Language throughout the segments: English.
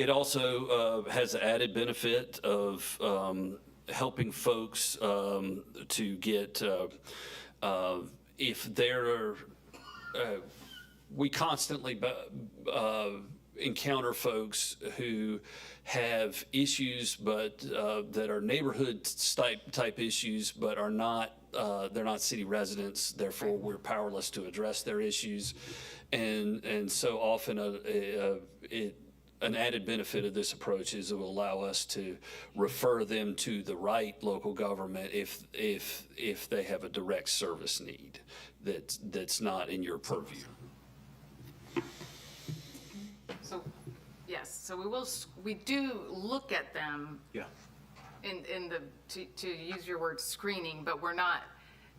It also has the added benefit of helping folks to get, if they're, we constantly encounter folks who have issues, but that are neighborhood type issues, but are not, they're not city residents. Therefore, we're powerless to address their issues. And so often an added benefit of this approach is it will allow us to refer them to the right local government if they have a direct service need that's not in your purview. So, yes, so we do look at them. Yeah. In the, to use your word screening, but we're not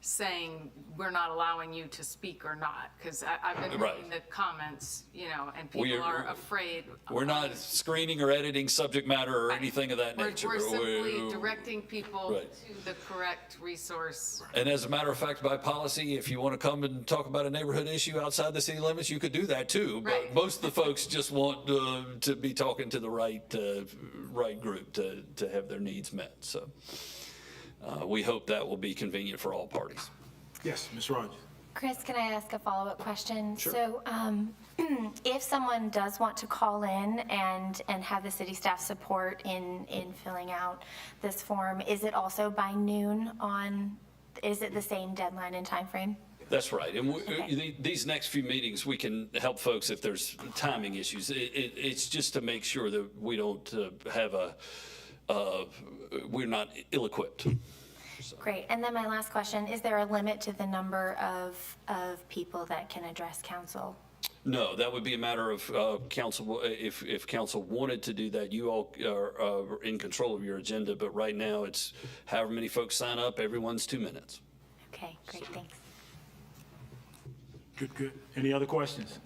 saying we're not allowing you to speak or not, because I've been reading the comments, you know, and people are afraid. We're not screening or editing subject matter or anything of that nature. We're simply directing people to the correct resource. And as a matter of fact, by policy, if you want to come and talk about a neighborhood issue outside the city limits, you could do that too. But most of the folks just want to be talking to the right group to have their needs met. So we hope that will be convenient for all parties. Yes, Ms. Rogers. Chris, can I ask a follow-up question? Sure. So if someone does want to call in and have the city staff support in filling out this form, is it also by noon on, is it the same deadline and time frame? That's right. And these next few meetings, we can help folks if there's timing issues. It's just to make sure that we don't have we're not ill-equipped. Great. And then my last question, is there a limit to the number of people that can address council? No, that would be a matter of council. If council wanted to do that, you all are in control of your agenda, but right now it's however many folks sign up, everyone's 2 minutes. Okay, great, thanks. Good. Any other questions?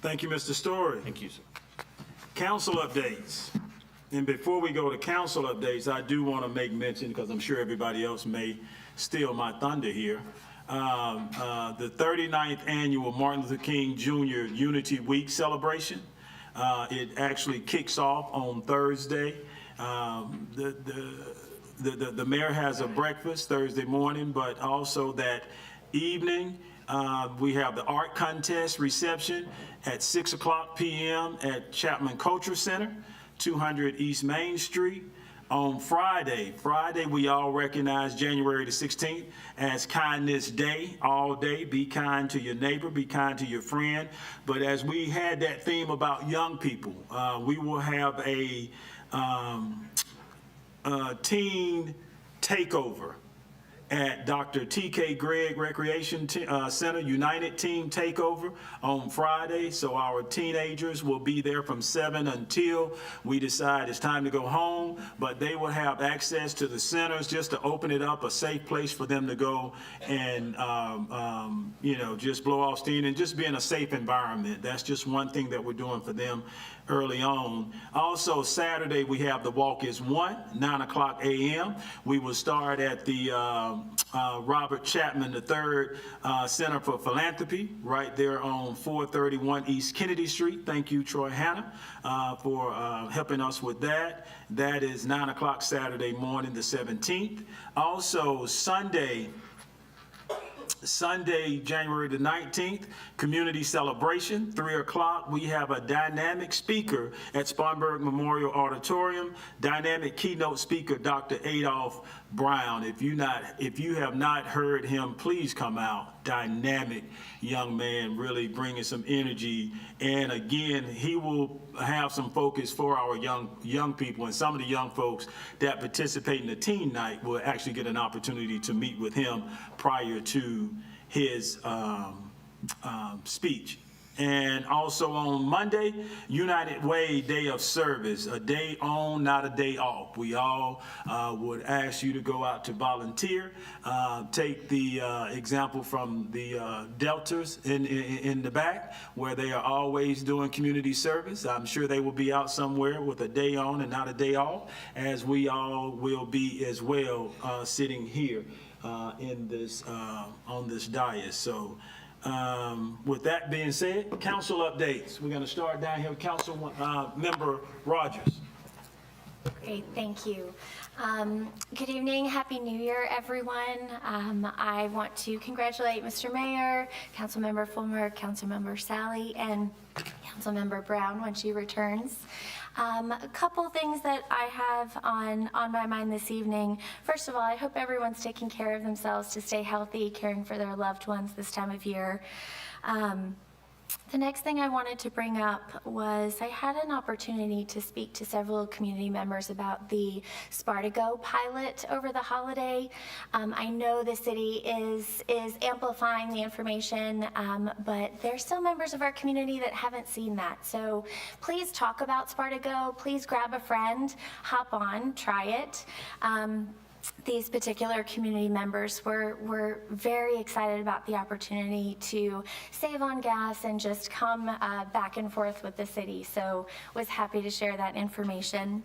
Thank you, Mr. Story. Thank you, sir. Council updates. And before we go to council updates, I do want to make mention, because I'm sure everybody else may steal my thunder here, the 39th annual Martin Luther King Jr. Unity Week celebration. It actually kicks off on Thursday. The mayor has a breakfast Thursday morning, but also that evening, we have the art contest reception at 6:00 p.m. at Chapman Culture Center, 200 East Main Street. On Friday, we all recognize January the 16th as Kindness Day, all day. Be kind to your neighbor, be kind to your friend. But as we had that theme about young people, we will have a teen takeover at Dr. T.K. Gregg Recreation Center, United Teen Takeover on Friday. So our teenagers will be there from 7 until we decide it's time to go home, but they will have access to the centers just to open it up, a safe place for them to go and, you know, just blow off steam and just be in a safe environment. That's just one thing that we're doing for them early on. Also, Saturday, we have the Walk is One, 9:00 a.m. We will start at the Robert Chapman III Center for Philanthropy, right there on 431 East Kennedy Street. Thank you, Troy Hanna, for helping us with that. That is 9:00 Saturday morning, the 17th. Also, Sunday, January the 19th, community celebration, 3:00. We have a dynamic speaker at Spartanburg Memorial Auditorium, dynamic keynote speaker, Dr. Adolph Brown. If you have not heard him, please come out. Dynamic young man, really bringing some energy. And again, he will have some focus for our young people, and some of the young folks that participate in the teen night will actually get an opportunity to meet with him prior to his speech. And also on Monday, United Way Day of Service, a day on, not a day off. We all would ask you to go out to volunteer. Take the example from the Deltas in the back, where they are always doing community service. I'm sure they will be out somewhere with a day on and not a day off, as we all will be as well, sitting here in this on this dais. So With that being said, council updates. We're going to start down here with Member Rogers. Great, thank you. Good evening, Happy New Year, everyone. I want to congratulate Mr. Mayor, Councilmember Fulmer, Councilmember Sally, and Councilmember Brown when she returns. A couple things that I have on my mind this evening. First of all, I hope everyone's taking care of themselves to stay healthy, caring for their loved ones this time of year. The next thing I wanted to bring up was I had an opportunity to speak to several community members about the Spartanburg pilot over the holiday. I know the city is amplifying the information, but there's still members of our community that haven't seen that. So please talk about Spartanburg. Please grab a friend, hop on, try it. These particular community members were very excited about the opportunity to save on gas and just come back and forth with the city. So was happy to share that information.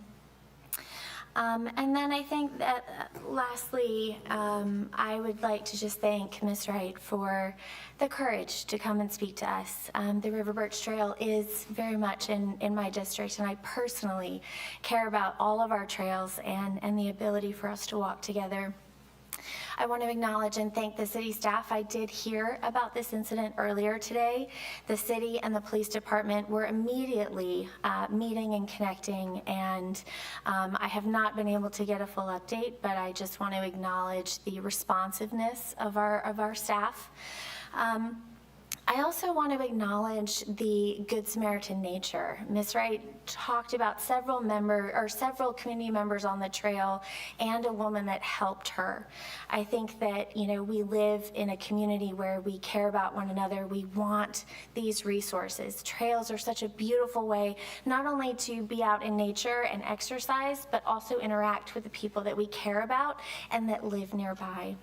And then I think that lastly, I would like to just thank Ms. Wright for the courage to come and speak to us. The River Birch Trail is very much in my district, and I personally care about all of our trails and the ability for us to walk together. I want to acknowledge and thank the city staff. I did hear about this incident earlier today. The city and the police department were immediately meeting and connecting, and I have not been able to get a full update, but I just want to acknowledge the responsiveness of our staff. I also want to acknowledge the Good Samaritan nature. Ms. Wright talked about several community members on the trail and a woman that helped her. I think that, we live in a community where we care about one another. We want these resources. Trails are such a beautiful way not only to be out in nature and exercise, but also interact with the people that we care about and that live nearby.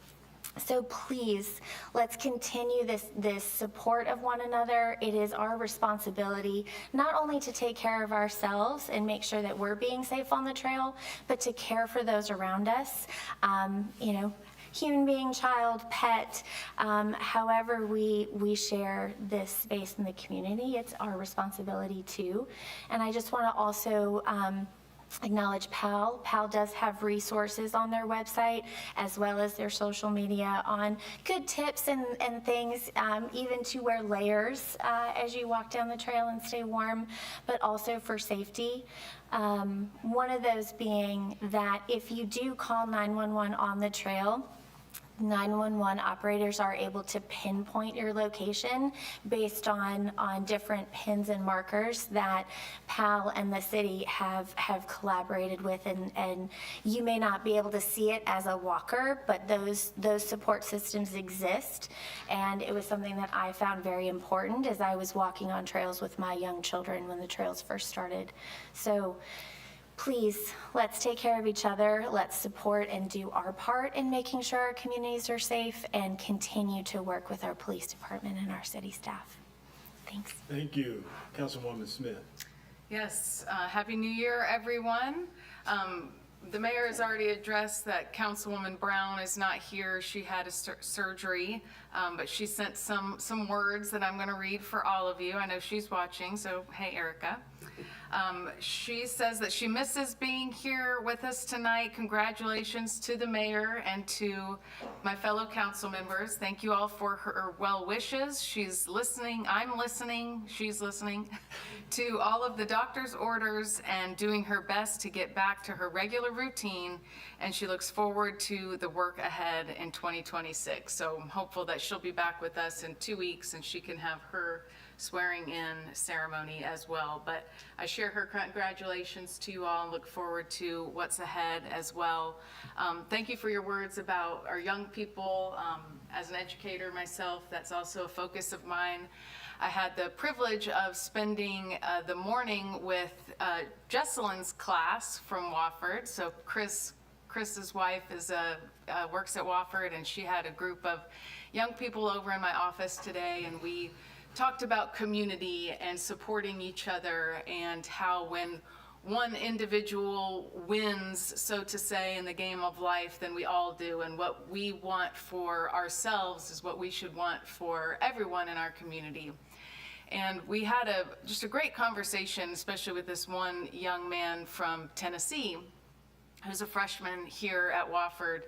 So please, let's continue this support of one another. It is our responsibility not only to take care of ourselves and make sure that we're being safe on the trail, but to care for those around us. Human being, child, pet, however we share this space in the community, it's our responsibility too. And I just want to also acknowledge PAL. PAL does have resources on their website as well as their social media on good tips and things, even to wear layers as you walk down the trail and stay warm, but also for safety. One of those being that if you do call 911 on the trail, 911 operators are able to pinpoint your location based on different pins and markers that PAL and the city have collaborated with, and you may not be able to see it as a walker, but those support systems exist, and it was something that I found very important as I was walking on trails with my young children when the trails first started. So please, let's take care of each other. Let's support and do our part in making sure our communities are safe and continue to work with our police department and our city staff. Thanks. Thank you. Councilwoman Smith. Yes, Happy New Year, everyone. The mayor has already addressed that Councilwoman Brown is not here. She had a surgery, but she sent some words that I'm going to read for all of you. I know she's watching, so hey, Erica. She says that she misses being here with us tonight. Congratulations to the mayor and to my fellow council members. Thank you all for her well wishes. She's listening, I'm listening, she's listening to all of the doctor's orders and doing her best to get back to her regular routine. And she looks forward to the work ahead in 2026. So I'm hopeful that she'll be back with us in 2 weeks and she can have her swearing in ceremony as well. But I share her congratulations to you all and look forward to what's ahead as well. Thank you for your words about our young people. As an educator myself, that's also a focus of mine. I had the privilege of spending the morning with Jesselyn's class from Wofford. So Chris's wife works at Wofford, and she had a group of young people over in my office today, and we talked about community and supporting each other and how when one individual wins, so to say, in the game of life than we all do. And what we want for ourselves is what we should want for everyone in our community. And we had just a great conversation, especially with this one young man from Tennessee, who's a freshman here at Wofford.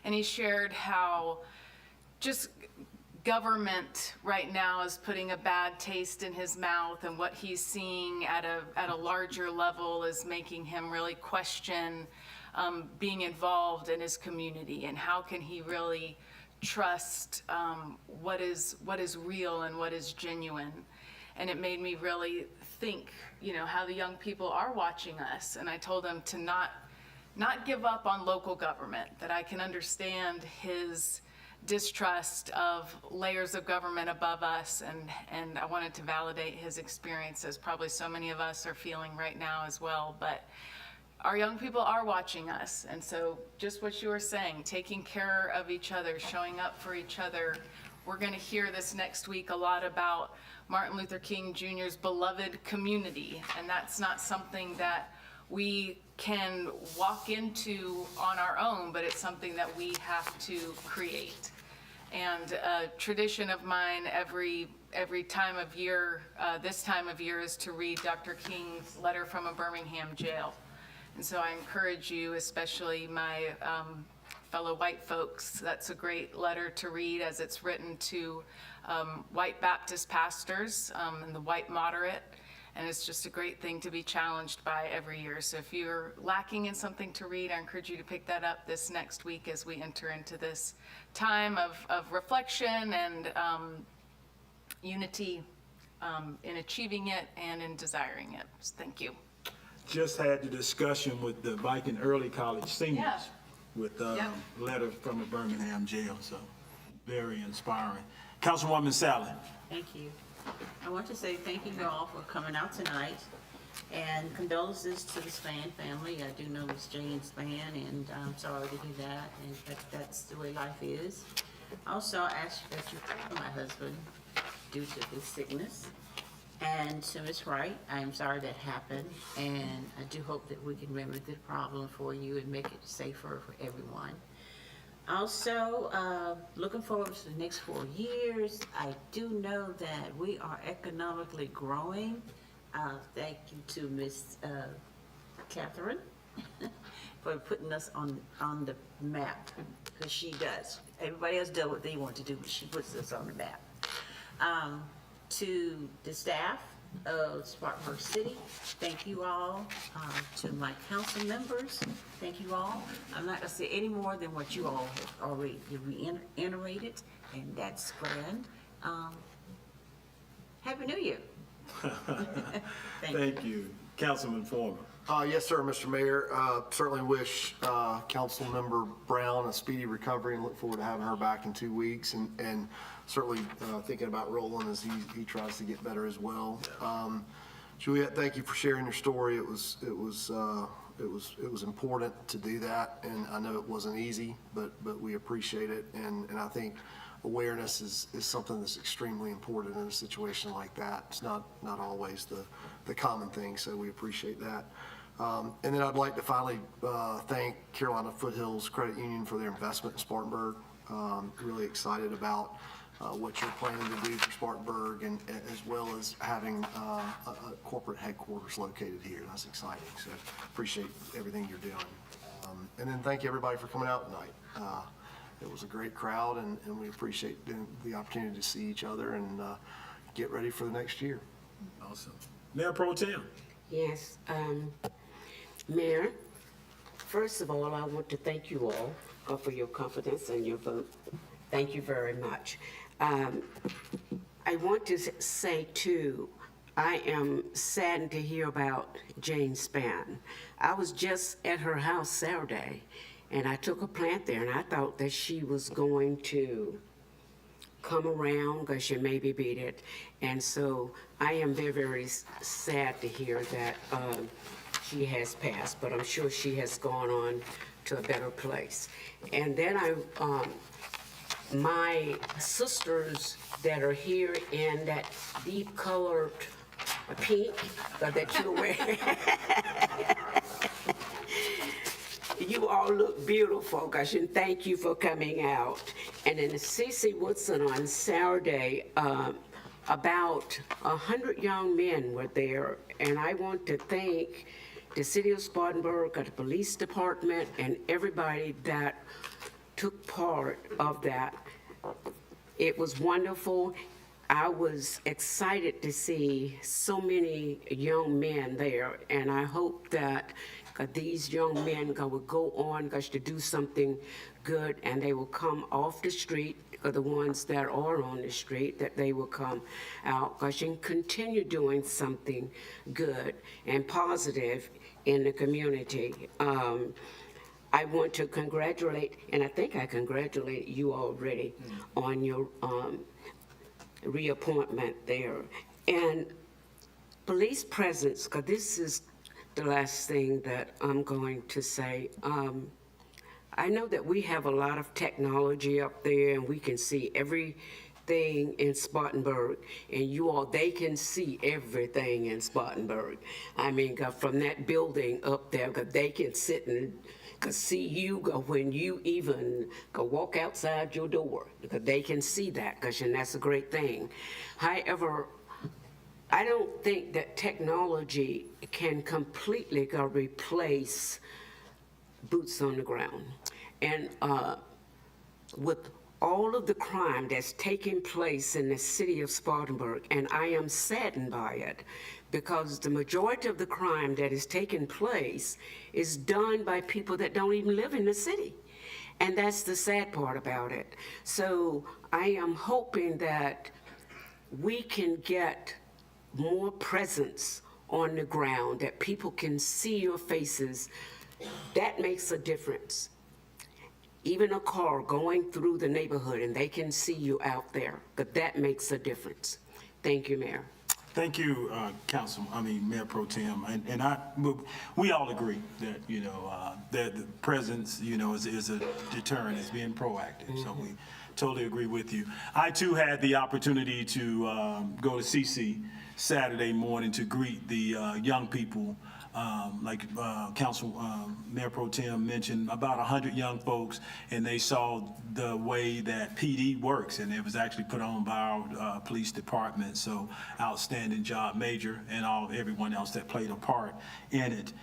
And he shared how just government right now is putting a bad taste in his mouth, and what he's seeing at a larger level is making him really question being involved in his community, and how can he really trust what is real and what is genuine. And it made me really think, how the young people are watching us. And I told him to not give up on local government, that I can understand his distrust of layers of government above us, and I wanted to validate his experience, as probably so many of us are feeling right now as well. But our young people are watching us, and so just what you were saying, taking care of each other, showing up for each other. We're going to hear this next week a lot about Martin Luther King Jr.'s beloved community, and that's not something that we can walk into on our own, but it's something that we have to create. And a tradition of mine every time of year, this time of year, is to read Dr. King's letter from a Birmingham jail. And so I encourage you, especially my fellow white folks, that's a great letter to read, as it's written to white Baptist pastors and the white moderate. And it's just a great thing to be challenged by every year. So if you're lacking in something to read, I encourage you to pick that up this next week as we enter into this time of reflection and unity in achieving it and in desiring it. So thank you. Just had the discussion with the Viking Early College seniors Yeah. with a Yep. letter from a Birmingham jail, so very inspiring. Councilwoman Sally. Thank you. I want to say thank you all for coming out tonight, and condolences to the Span family. I do know Miss Jane Span, and I'm sorry to hear that, and that's the way life is. Also, I ask that you pray for my husband due to his sickness. And to Ms. Wright, I am sorry that happened, and I do hope that we can remedy the problem for you and make it safer for everyone. Also, looking forward to the next 4 years. I do know that we are economically growing. Thank you to Miss Catherine for putting us on the map, because she does. Everybody else does what they want to do, but she puts us on the map. To the staff of Spartanburg City, thank you all. To my council members, thank you all. I'm not gonna say any more than what you all have already reiterated, and that's grand. Happy New Year. Thank you. Councilman Former. Yes, sir, Mr. Mayor. Certainly wish Councilmember Brown a speedy recovery, and look forward to having her back in 2 weeks, and certainly thinking about Roland as he tries to get better as well. Juliet, thank you for sharing your story. It was important to do that, and I know it wasn't easy, but we appreciate it, and I think awareness is something that's extremely important in a situation like that. It's not always the common thing, so we appreciate that. And then I'd like to finally thank Carolina Foothills Credit Union for their investment in Spartanburg. Really excited about what you're planning to do for Spartanburg, and as well as having a corporate headquarters located here. That's exciting, so appreciate everything you're doing. And then thank you everybody for coming out tonight. It was a great crowd, and we appreciate the opportunity to see each other and get ready for the next year. Awesome. Mayor Pro Tem. Yes, Mayor, first of all, I want to thank you all for your confidence and your vote. Thank you very much. I want to say too, I am saddened to hear about Jane Span. I was just at her house Saturday, and I took a plant there, and I thought that she was going to come around because she maybe beat it. And so I am very, very sad to hear that she has passed, but I'm sure she has gone on to a better place. And then my sisters that are here in that deep colored pink that you're wearing, beautiful, gosh, and thank you for coming out. And in C.C. Woodson on Saturday, about 100 young men were there, and I want to thank the city of Spartanburg, the police department, and everybody that took part of that. It was wonderful. I was excited to see so many young men there, and I hope that these young men will go on to do something good, and they will come off the street, the ones that are on the street, that they will come out and continue doing something good and positive in the community. I want to congratulate, and I think I congratulated you already on your reappointment there. And police presence, because this is the last thing that I'm going to say. I know that we have a lot of technology up there, and we can see everything in Spartanburg, and you all, they can see everything in Spartanburg. I mean, from that building up there, they can sit and see you when you even walk outside your door, because they can see that, and that's a great thing. However, I don't think that technology can completely replace boots on the ground. And with all of the crime that's taking place in the city of Spartanburg, and I am saddened by it, because the majority of the crime that is taking place is done by people that don't even live in the city. And that's the sad part about it. So I am hoping that we can get more presence on the ground, that people can see your faces. That makes a difference. Even a car going through the neighborhood and they can see you out there, but that makes a difference. Thank you, Mayor. Thank you, Mayor Pro Tem, and we all agree that, that the presence, is a deterrent, is being proactive, so we totally agree with you. I too had the opportunity to go to CC Saturday morning to greet the young people, like Mayor Pro Tem mentioned, about 100 young folks, and they saw the way that PD works, and it was actually put on by our police department. So outstanding job, Major, and everyone else that played a part in it.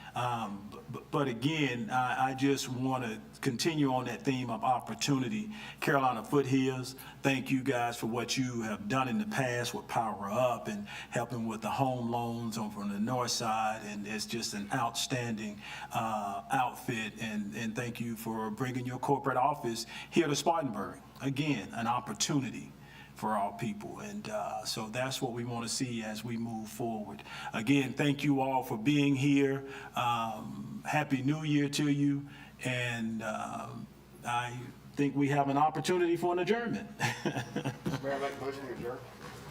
But again, I just want to continue on that theme of opportunity. Carolina Foothills, thank you guys for what you have done in the past with Power Up and helping with the home loans from the north side, and it's just an outstanding outfit, and thank you for bringing your corporate office here to Spartanburg. Again, an opportunity for all people, and so that's what we want to see as we move forward. Again, thank you all for being here. Happy New Year to you, and I think we have an opportunity for an adjournment. Mayor, I make a motion to adjourn.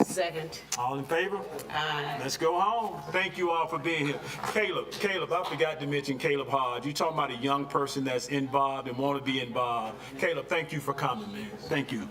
Second. All in favor? Aye. Let's go home. Thank you all for being here. Caleb, I forgot to mention Caleb Hodge. You're talking about a young person that's involved and want to be involved. Caleb, thank you for coming, man. Thank you.